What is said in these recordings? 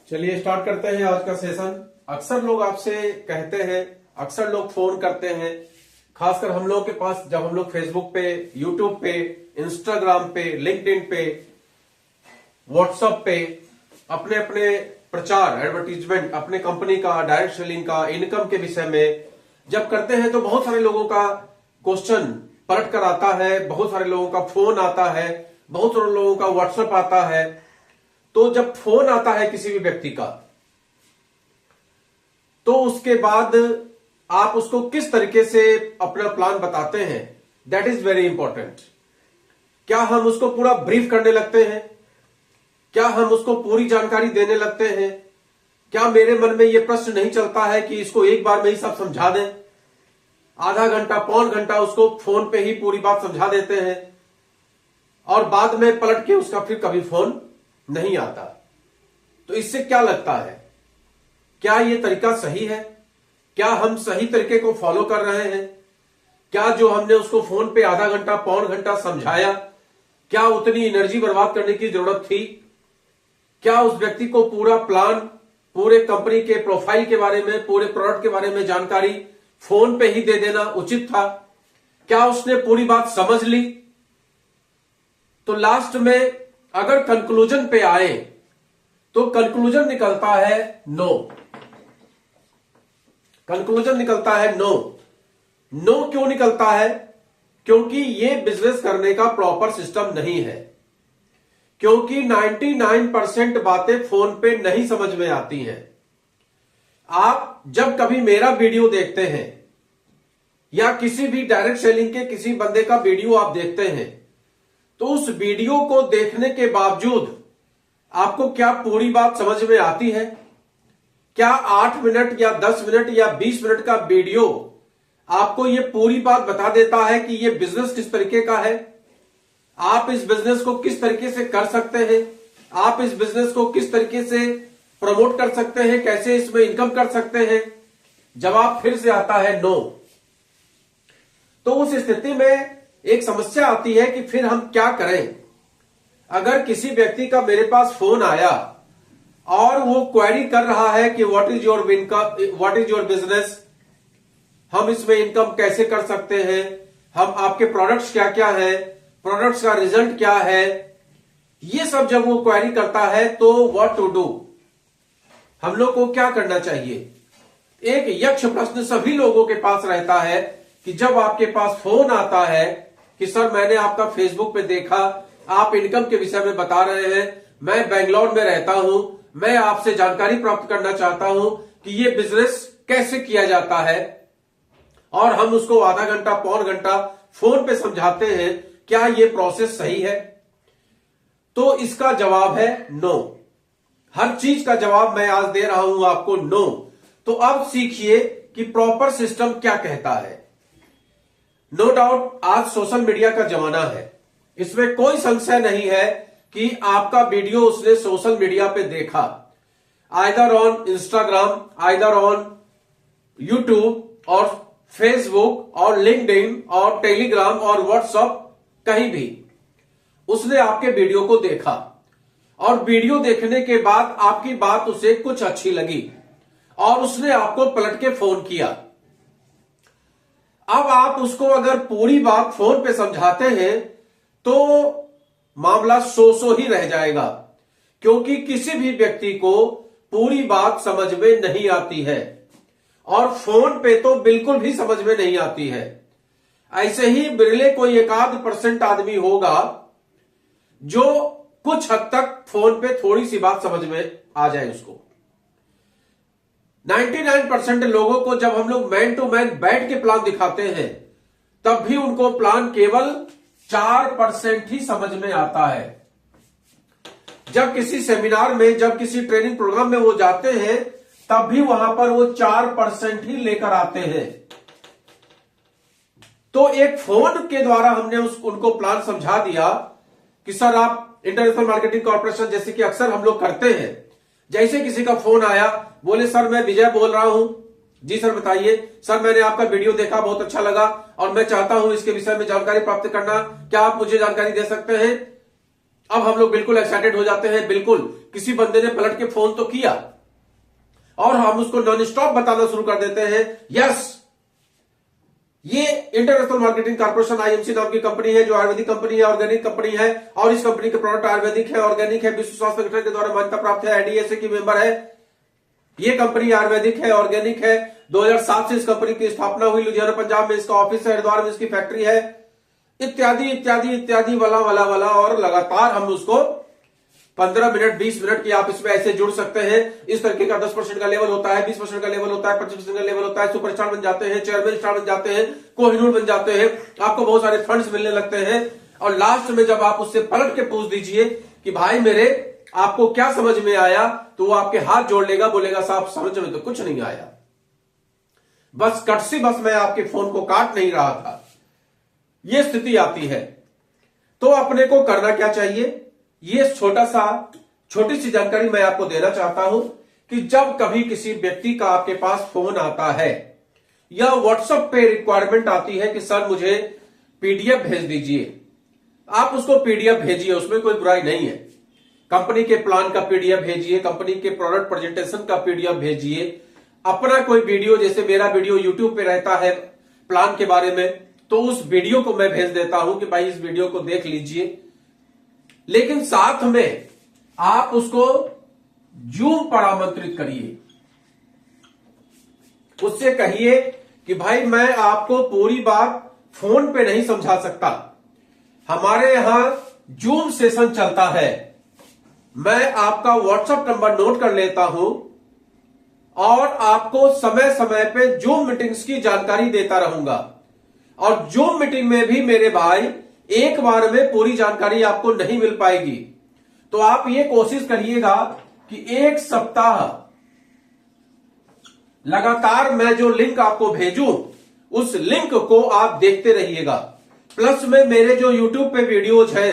चलिए स्टार्ट करते हैं आज का सेशन। अक्सर लोग आपसे कहते हैं, अक्सर लोग फोन करते हैं, खासकर हम लोगों के पास जब हम लोग फेसबुक पे, यूट्यूब पे, इंस्टाग्राम पे, लिंक्डइन पे, व्हाट्सएप पे अपने अपने प्रचार, एडवर्टीजमेंट, अपने कंपनी का, डायरेक्ट सेलिंग का, इनकम के विषय में जब करते हैं तो बहुत सारे लोगों का क्वेश्चन पलट कर आता है, बहुत सारे लोगों का फोन आता है, बहुत सारे लोगों का व्हाट्सएप आता है। तो जब फोन आता है किसी भी व्यक्ति का, तो उसके बाद आप उसको किस तरीके से अपना प्लान बताते हैं, दैट इज वेरी इंपॉर्टेंट। क्या हम उसको पूरा ब्रीफ करने लगते हैं? क्या हम उसको पूरी जानकारी देने लगते हैं? क्या मेरे मन में यह प्रश्न नहीं चलता है कि इसको एक बार में ही सब समझा दें? आधा घंटा, पौन घंटा उसको फोन पे ही पूरी बात समझा देते हैं और बाद में पलट के उसका फिर कभी फोन नहीं आता। तो इससे क्या लगता है, क्या यह तरीका सही है? क्या हम सही तरीके को फॉलो कर रहे हैं? क्या जो हमने उसको फोन पे आधा घंटा, पौन घंटा समझाया, क्या उतनी एनर्जी बर्बाद करने की जरूरत थी? क्या उस व्यक्ति को पूरा प्लान, पूरे कंपनी के प्रोफाइल के बारे में, पूरे प्रोडक्ट के बारे में जानकारी फोन पे ही दे देना उचित था? क्या उसने पूरी बात समझ ली? तो लास्ट में अगर कंक्लूजन पे आए तो कंक्लूजन निकलता है नो। कंक्लूजन निकलता है नो। नो क्यों निकलता है? क्योंकि ये बिजनेस करने का प्रॉपर सिस्टम नहीं है, क्योंकि 99% बातें फोन पे नहीं समझ में आती हैं। आप जब कभी मेरा वीडियो देखते हैं या किसी भी डायरेक्ट सेलिंग के किसी बंदे का वीडियो आप देखते हैं, तो उस वीडियो को देखने के बावजूद आपको क्या पूरी बात समझ में आती है? क्या 8 मिनट या 10 मिनट या 20 मिनट का वीडियो आपको यह पूरी बात बता देता है कि यह बिजनेस किस तरीके का है, आप इस बिजनेस को किस तरीके से कर सकते हैं, आप इस बिजनेस को किस तरीके से प्रमोट कर सकते हैं, कैसे इसमें इनकम कर सकते हैं? जवाब फिर से आता है नो। तो उस स्थिति में एक समस्या आती है कि फिर हम क्या करें। अगर किसी व्यक्ति का मेरे पास फोन आया और वो क्वेरी कर रहा है कि what is your income, what is your business, हम इसमें इनकम कैसे कर सकते हैं, हम आपके प्रोडक्ट्स क्या क्या है, प्रोडक्ट्स का रिजल्ट क्या है, ये सब जब वो क्वेरी करता है तो व्हाट टू डू, हम लोग को क्या करना चाहिए? एक यक्ष प्रश्न सभी लोगों के पास रहता है कि जब आपके पास फोन आता है कि सर मैंने आपका फेसबुक पे देखा, आप इनकम के विषय में बता रहे हैं, मैं बेंगलोर में रहता हूं, मैं आपसे जानकारी प्राप्त करना चाहता हूं कि ये बिजनेस कैसे किया जाता है, और हम उसको आधा घंटा, पौन घंटा फोन पे समझाते हैं, क्या ये प्रोसेस सही है? तो इसका जवाब है नो। हर चीज का जवाब मैं आज दे रहा हूं आपको नो। तो अब सीखिए कि प्रॉपर सिस्टम क्या कहता है। नो डाउट आज सोशल मीडिया का जमाना है, इसमें कोई संशय नहीं है कि आपका वीडियो उसने सोशल मीडिया पे देखा, either on Instagram, either on YouTube और फेसबुक और लिंक्डइन और टेलीग्राम और व्हाट्सएप, कहीं भी उसने आपके वीडियो को देखा और वीडियो देखने के बाद आपकी बात उसे कुछ अच्छी लगी और उसने आपको पलट के फोन किया। अब आप उसको अगर पूरी बात फोन पे समझाते हैं तो मामला सो ही रह जाएगा, क्योंकि किसी भी व्यक्ति को पूरी बात समझ में नहीं आती है और फोन पे तो बिल्कुल भी समझ में नहीं आती है। ऐसे ही बिरले कोई 1% आदमी होगा जो कुछ हद तक फोन पे थोड़ी सी बात समझ में आ जाए उसको। 99% लोगों को जब हम लोग मैन टू मैन बैठ के प्लान दिखाते हैं तब भी उनको प्लान केवल 4% ही समझ में आता है। जब किसी सेमिनार में, जब किसी ट्रेनिंग प्रोग्राम में वो जाते हैं तब भी वहां पर वो 4% ही लेकर आते हैं। तो एक फोन के द्वारा हमने उनको प्लान समझा दिया कि सर आप इंटरनेशनल मार्केटिंग कॉर्पोरेशन, जैसे कि अक्सर हम लोग करते हैं, जैसे किसी का फोन आया, बोले सर मैं विजय बोल रहा हूं, जी सर बताइए, सर मैंने आपका वीडियो देखा, बहुत अच्छा लगा और मैं चाहता हूं इसके विषय में जानकारी प्राप्त करना, क्या आप मुझे जानकारी दे सकते हैं? अब हम लोग बिल्कुल एक्साइटेड हो जाते हैं, बिल्कुल किसी बंदे ने पलट के फोन तो किया और हम उसको नॉन स्टॉप बताना शुरू कर देते हैं, यस ये इंटरनेशनल मार्केटिंग कॉर्पोरेशन आईएमसी नाम की कंपनी है, जो आयुर्वेदिक कंपनी है, ऑर्गेनिक कंपनी है, और इस कंपनी के प्रोडक्ट आयुर्वेदिक है, ऑर्गेनिक है, विश्व स्वास्थ्य संगठन के द्वारा मान्यता प्राप्त है, आईडीएसए की मेंबर है। ये कंपनी आयुर्वेदिक है, ऑर्गेनिक है। 2007 से इस कंपनी की स्थापना हुई, लुधियाना पंजाब में इसका ऑफिस है, हरिद्वार में इसकी फैक्ट्री है, इत्यादि इत्यादि इत्यादि वाला वाला वाला। और लगातार हम उसको 15 मिनट 20 मिनट की आप इसमें ऐसे जुड़ सकते हैं। इस तरीके का 10% का लेवल होता है, 20% का लेवल होता है, 25% का लेवल होता है, सुपरस्टार बन जाते हैं, चेयरमैन स्टार बन जाते हैं, कोहिनूर बन जाते हैं, आपको बहुत सारे फंड्स मिलने लगते हैं। और लास्ट में जब आप उससे पलट के पूछ दीजिए कि भाई मेरे आपको क्या समझ में आया, तो वो आपके हाथ जोड़ लेगा, बोलेगा साहब समझ में तो कुछ नहीं आया, बस कटसी बस मैं आपके फोन को काट नहीं रहा था। ये स्थिति आती है। तो अपने को करना क्या चाहिए, ये छोटी सी जानकारी मैं आपको देना चाहता हूं कि जब कभी किसी व्यक्ति का आपके पास फोन आता है या व्हाट्सएप पे रिक्वायरमेंट आती है कि सर मुझे पीडीएफ भेज दीजिए, आप उसको पीडीएफ भेजिए, उसमें कोई बुराई नहीं है। कंपनी के प्लान का पीडीएफ भेजिए, कंपनी के प्रोडक्ट प्रेजेंटेशन का पीडीएफ भेजिए, अपना कोई वीडियो, जैसे मेरा वीडियो यूट्यूब पे रहता है प्लान के बारे में, तो उस वीडियो को मैं भेज देता हूं कि भाई इस वीडियो को देख लीजिए। लेकिन साथ में आप उसको जूम पर आमंत्रित करिए, उससे कहिए कि भाई मैं आपको पूरी बात फोन पे नहीं समझा सकता, हमारे यहां जूम सेशन चलता है, मैं आपका व्हाट्सएप नंबर नोट कर लेता हूं और आपको समय समय पे जूम मीटिंग्स की जानकारी देता रहूंगा। और जूम मीटिंग में भी मेरे भाई एक बार में पूरी जानकारी आपको नहीं मिल पाएगी, तो आप ये कोशिश करिएगा कि एक सप्ताह लगातार मैं जो लिंक आपको भेजूं उस लिंक को आप देखते रहिएगा। प्लस में मेरे जो यूट्यूब पे वीडियोज है,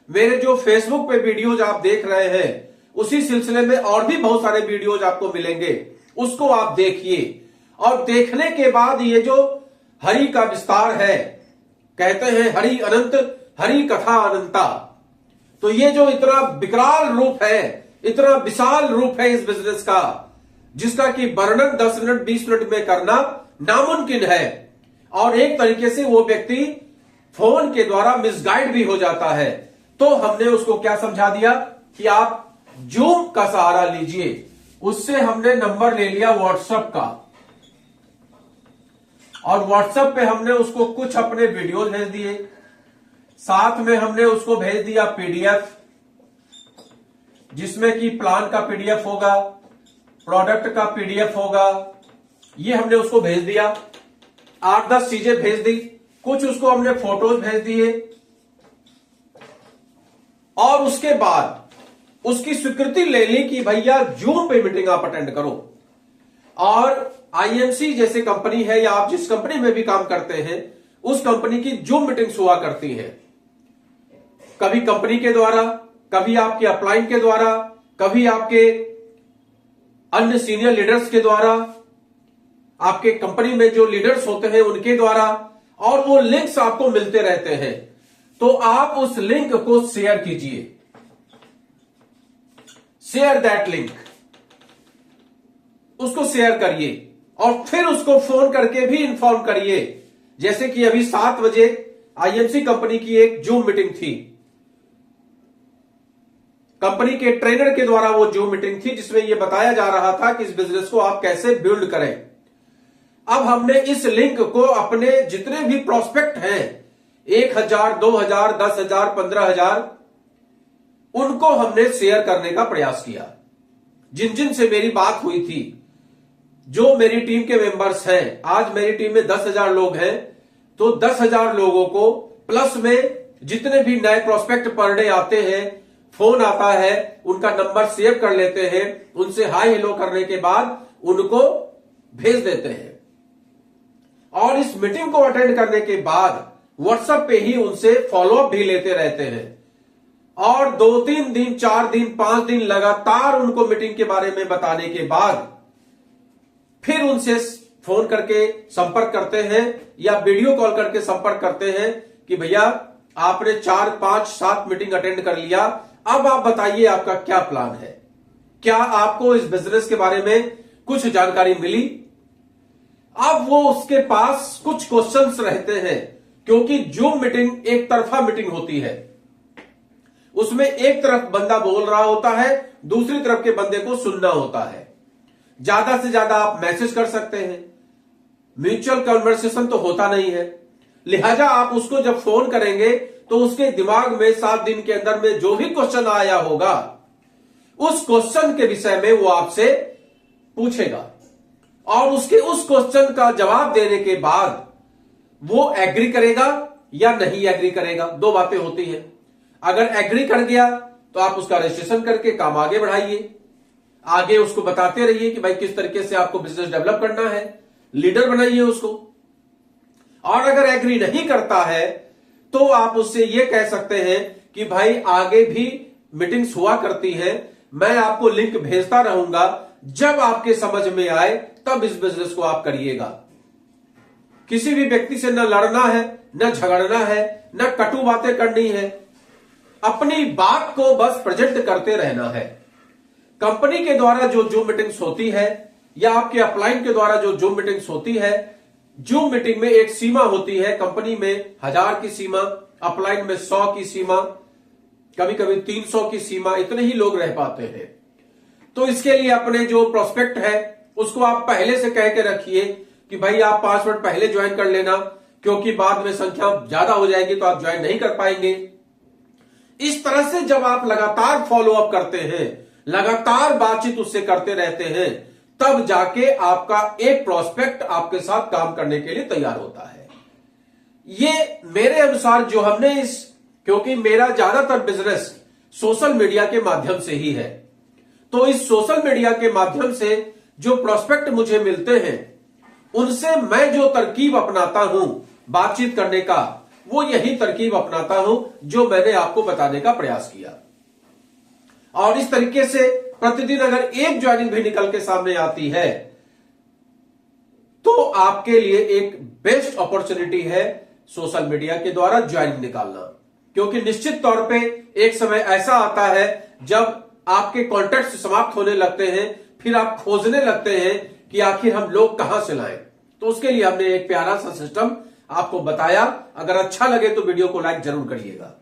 मेरे जो फेसबुक पे वीडियोज आप देख रहे हैं, उसी सिलसिले में और भी बहुत सारे वीडियोज आपको मिलेंगे, उसको आप देखिए। और देखने के बाद ये जो हरि का विस्तार है, कहते हैं हरि अनंत हरि कथा अनंता, तो ये जो इतना विकराल रूप है, इतना विशाल रूप है इस बिजनेस का, जिसका कि वर्णन 10 मिनट 20 मिनट में करना नामुमकिन है। और एक तरीके से वो व्यक्ति फोन के द्वारा मिसगाइड भी हो जाता है। तो हमने उसको क्या समझा दिया कि आप जूम का सहारा लीजिए। उससे हमने नंबर ले लिया व्हाट्सएप का, और व्हाट्सएप पे हमने उसको कुछ अपने वीडियोज भेज दिए, साथ में हमने उसको भेज दिया पीडीएफ, जिसमें कि प्लान का पीडीएफ होगा, प्रोडक्ट का पीडीएफ होगा, ये हमने उसको भेज दिया। 8-10 चीजें भेज दी, कुछ उसको हमने फोटोज भेज दिए, और उसके बाद उसकी स्वीकृति ले ली कि भैया जूम पे मीटिंग आप अटेंड करो। और आईएमसी जैसे कंपनी है, या आप जिस कंपनी में भी काम करते हैं, उस कंपनी की जूम मीटिंग्स हुआ करती हैं, कभी कंपनी के द्वारा, कभी आपके अपलाइन के द्वारा, कभी आपके अन्य सीनियर लीडर्स के द्वारा, आपके कंपनी में जो लीडर्स होते हैं उनके द्वारा, और वो लिंक्स आपको मिलते रहते हैं। तो आप उस लिंक को शेयर कीजिए, शेयर दैट लिंक, उसको शेयर करिए, और फिर उसको फोन करके भी इंफॉर्म करिए। जैसे कि अभी 7 बजे आईएमसी कंपनी की एक जूम मीटिंग थी, कंपनी के ट्रेनर के द्वारा वो जूम मीटिंग थी, जिसमें यह बताया जा रहा था कि इस बिजनेस को आप कैसे बिल्ड करें। अब हमने इस लिंक को अपने जितने भी प्रोस्पेक्ट हैं, 1000, 2000, 10,000, 15,000, उनको हमने शेयर करने का प्रयास किया। जिन जिन से मेरी बात हुई थी, जो मेरी टीम के मेंबर्स हैं, आज मेरी टीम में 10,000 लोग हैं, तो 10,000 लोगों को, प्लस में जितने भी नए प्रोस्पेक्ट पर डे आते हैं, फोन आता है, उनका नंबर सेव कर लेते हैं, उनसे हाई हेलो करने के बाद उनको भेज देते हैं, और इस मीटिंग को अटेंड करने के बाद व्हाट्सएप पे ही उनसे फॉलोअप भी लेते रहते हैं। और 2-3 दिन, 4 दिन, 5 दिन लगातार उनको मीटिंग के बारे में बताने के बाद फिर उनसे फोन करके संपर्क करते हैं या वीडियो कॉल करके संपर्क करते हैं कि भैया आपने 4, 5, 7 मीटिंग अटेंड कर लिया। अब आप बताइए आपका क्या प्लान है? क्या आपको इस बिजनेस के बारे में कुछ जानकारी मिली? अब वो उसके पास कुछ क्वेश्चंस रहते हैं, क्योंकि जूम मीटिंग एक तरफा मीटिंग होती है। उसमें एक तरफ बंदा बोल रहा होता है, दूसरी तरफ के बंदे को सुनना होता है। ज्यादा से ज्यादा आप मैसेज कर सकते हैं, म्यूचुअल कन्वर्सेशन तो होता नहीं है। लिहाजा आप उसको जब फोन करेंगे तो उसके दिमाग में 7 दिन के अंदर में जो भी क्वेश्चन आया होगा, उस क्वेश्चन के विषय में वो आपसे पूछेगा और उसके उस क्वेश्चन का जवाब देने के बाद वो एग्री करेगा या नहीं एग्री करेगा। 2 बातें होती हैं। अगर एग्री कर गया तो आप उसका रजिस्ट्रेशन करके काम आगे बढ़ाइए, आगे उसको बताते रहिए कि भाई किस तरीके से आपको बिजनेस डेवलप करना है, लीडर बनाइए उसको। और अगर एग्री नहीं करता है तो आप उससे यह कह सकते हैं कि भाई आगे भी मीटिंग्स हुआ करती हैं, मैं आपको लिंक भेजता रहूंगा, जब आपके समझ में आए तब इस बिजनेस को आप करिएगा। किसी भी व्यक्ति से न लड़ना है, न झगड़ना है, न कटु बातें करनी है, अपनी बात को बस प्रेजेंट करते रहना है। कंपनी के द्वारा जो जूम मीटिंग्स होती है या आपके अपलाइन के द्वारा जो जूम मीटिंग्स होती है, जूम मीटिंग में एक सीमा होती है। कंपनी में 1000 की सीमा, अपलाइन में 100 की सीमा, कभी कभी 300 की सीमा, इतने ही लोग रह पाते हैं। तो इसके लिए अपने जो प्रोस्पेक्ट है उसको आप पहले से कह के रखिए कि भाई आप 5 मिनट पहले ज्वाइन कर लेना, क्योंकि बाद में संख्या ज्यादा हो जाएगी तो आप ज्वाइन नहीं कर पाएंगे। इस तरह से जब आप लगातार फॉलो अप करते हैं, लगातार बातचीत उससे करते रहते हैं, तब जाके आपका एक प्रोस्पेक्ट आपके साथ काम करने के लिए तैयार होता है। ये मेरे अनुसार जो हमने क्योंकि मेरा ज्यादातर बिजनेस सोशल मीडिया के माध्यम से ही है, तो इस सोशल मीडिया के माध्यम से जो प्रोस्पेक्ट मुझे मिलते हैं, उनसे मैं जो तरकीब अपनाता हूं बातचीत करने का, वो यही तरकीब अपनाता हूं जो मैंने आपको बताने का प्रयास किया। और इस तरीके से प्रतिदिन अगर एक ज्वाइनिंग भी निकल के सामने आती है तो आपके लिए एक बेस्ट अपॉर्चुनिटी है सोशल मीडिया के द्वारा ज्वाइनिंग निकालना। क्योंकि निश्चित तौर पे एक समय ऐसा आता है जब आपके कॉन्टैक्ट समाप्त होने लगते हैं, फिर आप खोजने लगते हैं कि आखिर हम लोग कहां से लाएं। तो उसके लिए हमने एक प्यारा सा सिस्टम आपको बताया। अगर अच्छा लगे तो वीडियो को लाइक जरूर करिएगा।